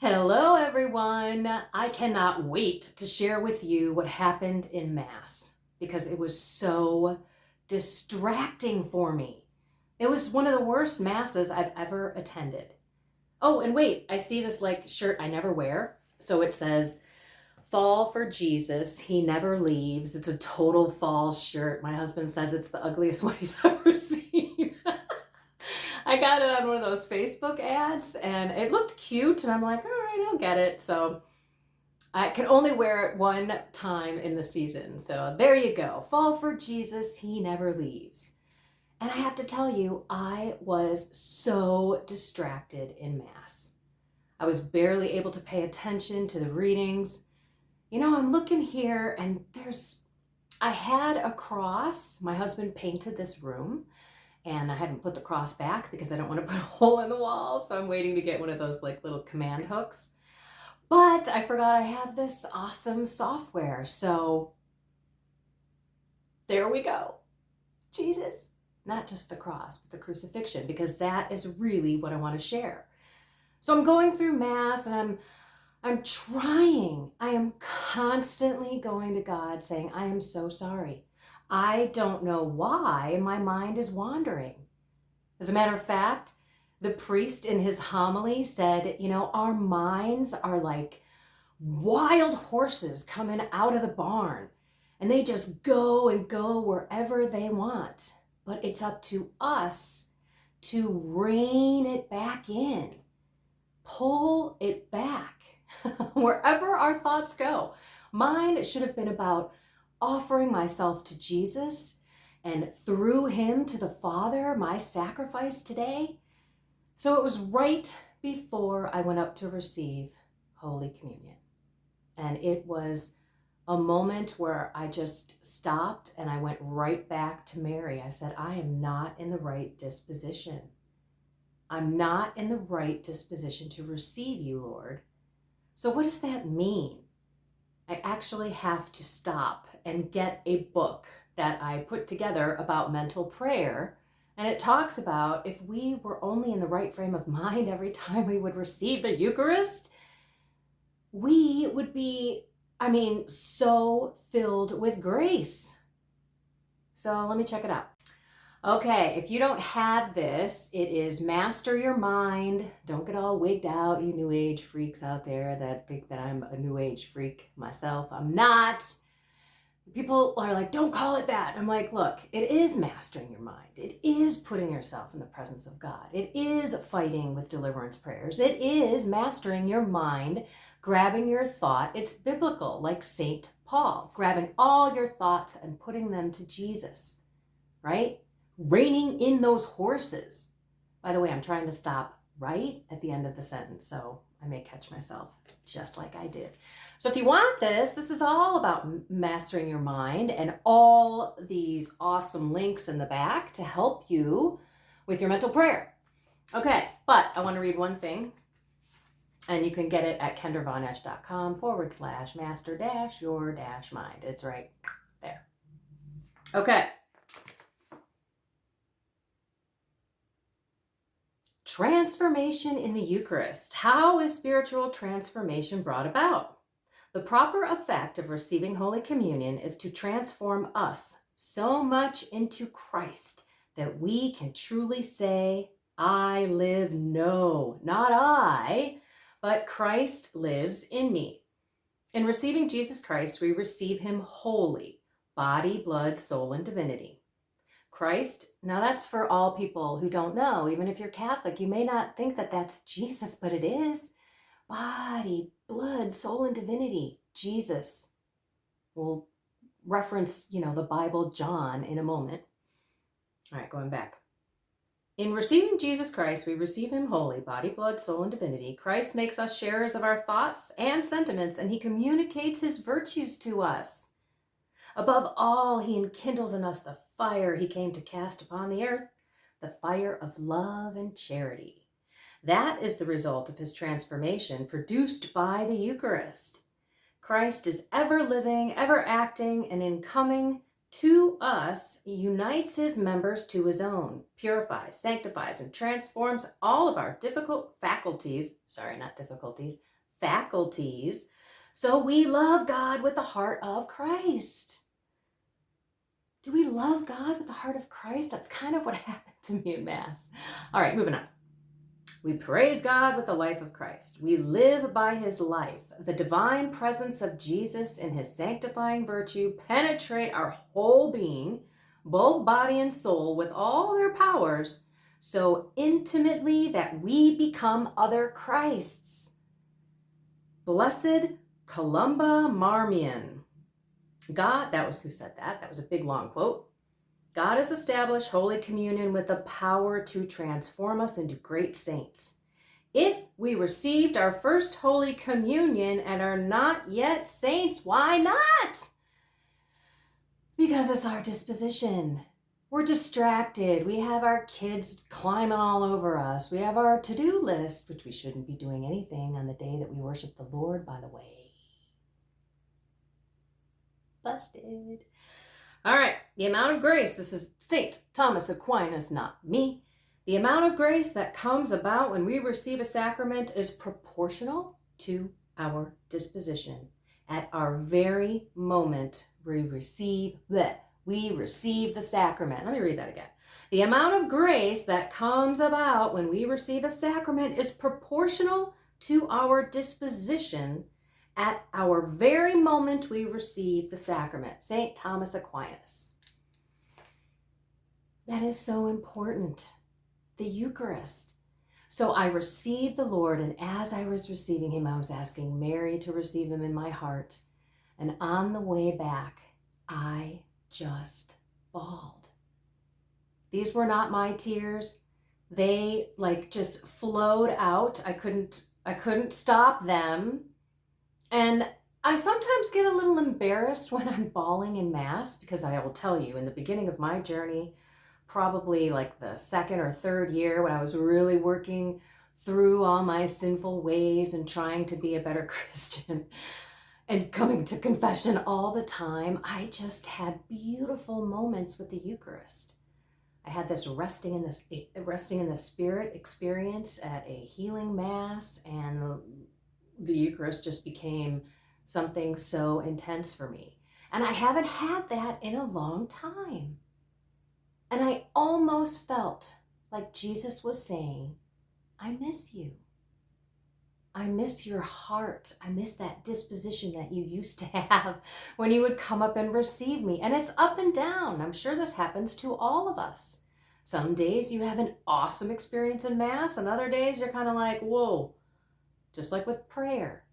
Hello, everyone. I cannot wait to share with you what happened in Mass because it was so distracting for me. It was one of the worst Masses I've ever attended. Oh, and wait, I see this shirt I never wear. So it says, Fall for Jesus, He never leaves. It's a total fall shirt. My husband says it's the ugliest one he's ever seen. I got it on one of those Facebook ads and it looked cute and I'm like, all right, I'll get it. So I can only wear it one time in the season. So there you go. Fall for Jesus, He never leaves. And I have to tell you, I was so distracted in Mass. I was barely able to pay attention to the readings. I'm looking here and I had a cross. My husband painted this room. And I haven't put the cross back because I don't want to put a hole in the wall. So I'm waiting to get one of those little command hooks. But I forgot I have this awesome software. So there we go. Jesus. Not just the cross, but the crucifixion, because that is really what I want to share. So I'm going through Mass and I'm trying. I am constantly going to God saying, I am so sorry. I don't know why my mind is wandering. As a matter of fact, the priest in his homily said, our minds are like wild horses coming out of the barn, and they just go and go wherever they want. But it's up to us to rein it back in, pull it back, wherever our thoughts go. Mine should have been about offering myself to Jesus and through Him to the Father, my sacrifice today. So it was right before I went up to receive Holy Communion. And it was a moment where I just stopped and I went right back to Mary. I said, I am not in the right disposition. I'm not in the right disposition to receive you, Lord. So what does that mean? I actually have to stop and get a book that I put together about mental prayer. And it talks about if we were only in the right frame of mind every time we would receive the Eucharist, we would be, so filled with grace. So let me check it out. Okay, if you don't have this, it is Master Your Mind. Don't get all wigged out, you New Age freaks out there that think that I'm a New Age freak myself. I'm not. People are like, don't call it that. I'm like, look, it is mastering your mind. It is putting yourself in the presence of God. It is fighting with deliverance prayers. It is mastering your mind, grabbing your thought. It's biblical, like St. Paul, grabbing all your thoughts and putting them to Jesus, right? Reining in those horses. By the way, I'm trying to stop right at the end of the sentence, so I may catch myself just like I did. So if you want this is all about mastering your mind and all these awesome links in the back to help you with your mental prayer. Okay, but I want to read one thing, and you can get it at kendravonesh.com/master-your-mind. It's right there. Okay. Transformation in the Eucharist. How is spiritual transformation brought about? The proper effect of receiving Holy Communion is to transform us so much into Christ that we can truly say, I live. No, not I, but Christ lives in me. In receiving Jesus Christ, we receive Him wholly, body, blood, soul, and divinity. Christ, now that's for all people who don't know. Even if you're Catholic, you may not think that that's Jesus, but it is. Body, blood, soul, and divinity. Jesus. We'll reference, the Bible, John, in a moment. All right, going back. In receiving Jesus Christ, we receive Him wholly, body, blood, soul, and divinity. Christ makes us sharers of our thoughts and sentiments, and He communicates His virtues to us. Above all, He enkindles in us the fire He came to cast upon the earth, the fire of love and charity. That is the result of His transformation produced by the Eucharist. Christ is ever living, ever acting, and in coming to us, unites His members to His own, purifies, sanctifies, and transforms all of our difficult faculties, faculties. So we love God with the heart of Christ. Do we love God with the heart of Christ? That's kind of what happened to me in Mass. All right, moving on. We praise God with the life of Christ. We live by his life. The divine presence of Jesus and his sanctifying virtue penetrate our whole being, both body and soul, with all their powers, so intimately that we become other Christs. Blessed Columba Marmion. God, that was who said that. That was a big long quote. God has established Holy Communion with the power to transform us into great saints. If we received our first Holy Communion and are not yet saints, why not? Because it's our disposition. We're distracted. We have our kids climbing all over us. We have our to-do list, which we shouldn't be doing anything on the day that we worship the Lord, by the way. Busted. All right, the amount of grace, this is St. Thomas Aquinas, not me. The amount of grace that comes about when we receive a sacrament is proportional to our disposition. At our very moment we receive the sacrament. Let me read that again. The amount of grace that comes about when we receive a sacrament is proportional to our disposition at our very moment we receive the sacrament. St. Thomas Aquinas. That is so important. The Eucharist. So I received the Lord, and as I was receiving him, I was asking Mary to receive him in my heart. And on the way back, I just bawled. These were not my tears. They just flowed out. I couldn't stop them. And I sometimes get a little embarrassed when I'm bawling in Mass, because I will tell you, in the beginning of my journey, probably like the second or third year when I was really working through all my sinful ways and trying to be a better Christian and coming to confession all the time, I just had beautiful moments with the Eucharist. I had this resting in the Spirit experience at a healing Mass, and the Eucharist just became something so intense for me. And I haven't had that in a long time. And I almost felt like Jesus was saying, I miss you. I miss your heart. I miss that disposition that you used to have when you would come up and receive me. And it's up and down. I'm sure this happens to all of us. Some days you have an awesome experience in Mass, and other days you're kind of like, whoa, just like with prayer.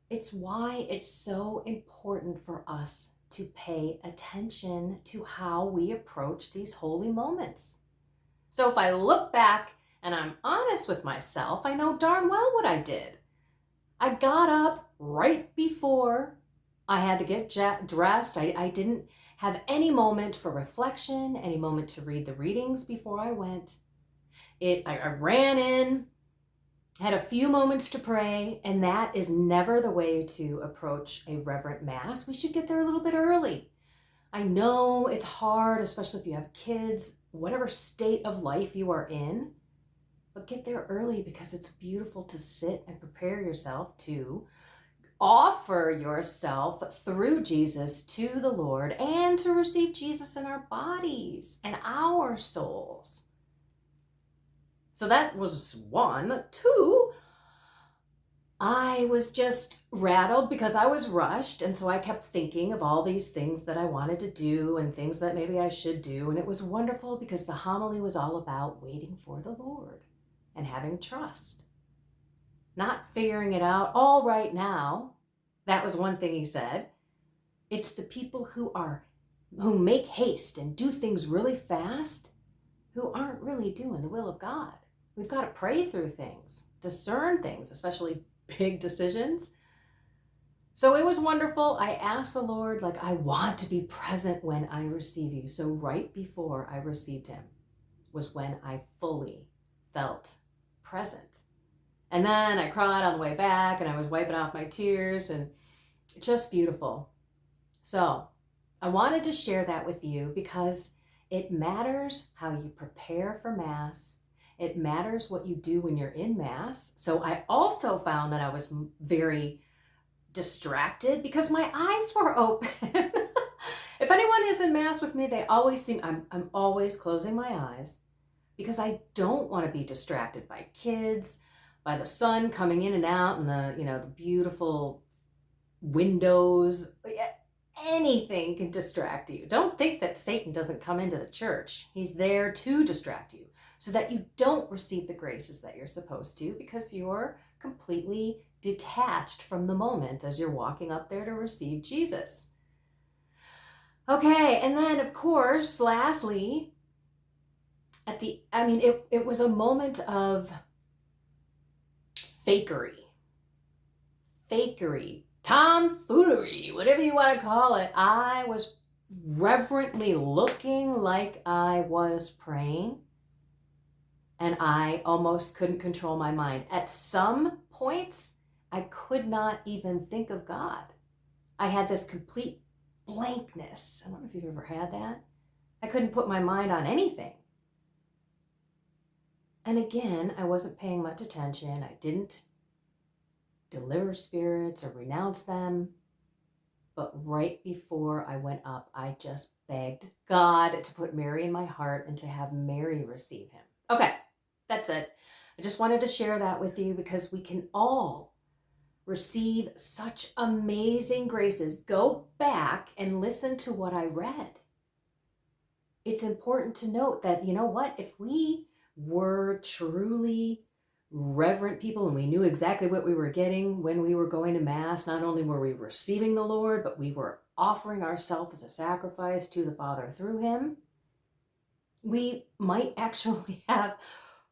It's why it's so important for us to pay attention to how we approach these holy moments. So if I look back and I'm honest with myself, I know darn well what I did. I got up right before I had to get dressed. I didn't have any moment for reflection, any moment to read the readings before I went. I ran in, had a few moments to pray, and that is never the way to approach a reverent Mass. We should get there a little bit early. I know it's hard, especially if you have kids, whatever state of life you are in, but get there early because it's beautiful to sit and prepare yourself to offer yourself through Jesus to the Lord and to receive Jesus in our bodies and our souls. So that was one. Two, I was just rattled because I was rushed. And so I kept thinking of all these things that I wanted to do and things that maybe I should do. And it was wonderful because the homily was all about waiting for the Lord and having trust. Not figuring it out all right now. That was one thing he said. It's the people who make haste and do things really fast who aren't really doing the will of God. We've got to pray through things, discern things, especially big decisions. So it was wonderful. I asked the Lord, I want to be present when I receive you. So right before I received him was when I fully felt present. And then I cried on the way back and I was wiping off my tears, and just beautiful. So I wanted to share that with you because it matters how you prepare for Mass. It matters what you do when you're in Mass. So I also found that I was very distracted because my eyes were open. If anyone is in Mass with me, they always seem, I'm always closing my eyes because I don't want to be distracted by kids, by the sun coming in and out and the beautiful windows. Anything can distract you. Don't think that Satan doesn't come into the church. He's there to distract you so that you don't receive the graces that you're supposed to because you're completely detached from the moment as you're walking up there to receive Jesus. Okay, and then of course, lastly, it was a moment of fakery, tomfoolery, whatever you want to call it. I was reverently looking like I was praying, and I almost couldn't control my mind. At some points, I could not even think of God. I had this complete blankness. I don't know if you've ever had that. I couldn't put my mind on anything. And again, I wasn't paying much attention. I didn't deliver spirits or renounce them. But right before I went up, I just begged God to put Mary in my heart and to have Mary receive him. Okay, that's it. I just wanted to share that with you because we can all receive such amazing graces. Go back and listen to what I read. It's important to note that, you know what, if we were truly reverent people and we knew exactly what we were getting when we were going to Mass, not only were we receiving the Lord, but we were offering ourselves as a sacrifice to the Father through him, we might actually have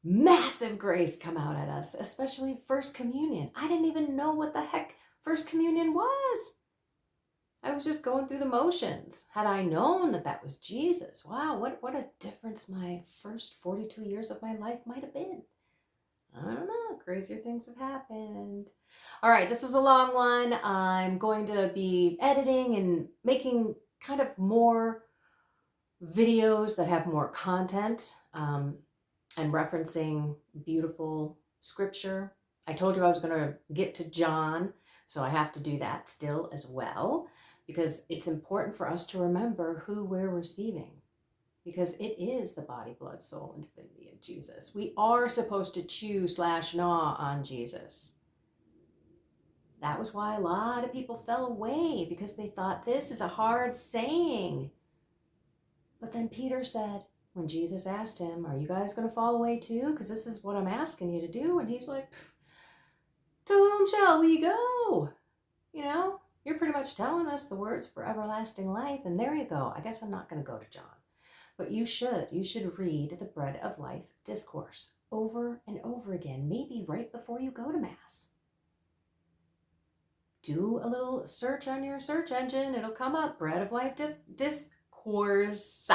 massive grace come out at us, especially First Communion. I didn't even know what the heck First Communion was. I was just going through the motions. Had I known that that was Jesus, wow, what a difference my first 42 years of my life might have been. I don't know, crazier things have happened. All right, this was a long one. I'm going to be editing and making kind of more videos that have more content. And referencing beautiful scripture. I told you I was going to get to John, so I have to do that still as well, because it's important for us to remember who we're receiving, because it is the body, blood, soul, and divinity of Jesus. We are supposed to chew/gnaw on Jesus. That was why a lot of people fell away, because they thought this is a hard saying. But then Peter said, when Jesus asked him, are you guys going to fall away too? Because this is what I'm asking you to do. And he's like, to whom shall we go? You're pretty much telling us the words for everlasting life. And there you go. I guess I'm not going to go to John. But you should read the Bread of Life discourse over and over again, maybe right before you go to Mass. Do a little search on your search engine. It'll come up, Bread of Life discourse.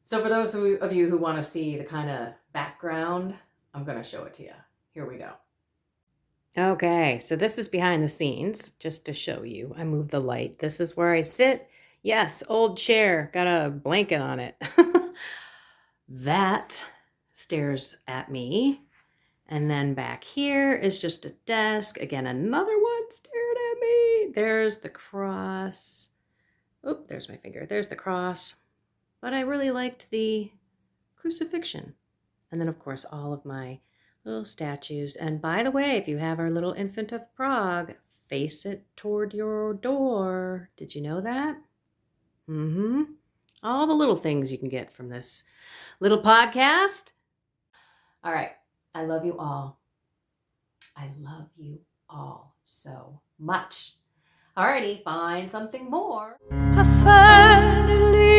So for those of you who want to see the kind of background, I'm going to show it to you. Here we go. Okay, so this is behind the scenes, just to show you. I moved the light. This is where I sit. Yes, old chair, got a blanket on it. That stares at me. And then back here is just a desk. Again, another one stared at me. There's the cross. Oh, there's my finger. There's the cross. But I really liked the crucifixion. And then, of course, all of my little statues. And by the way, if you have our little infant of Prague, face it toward your door. Did you know that? All the little things you can get from this little podcast. All right. I love you all. I love you all so much. Alrighty, find something more. I finally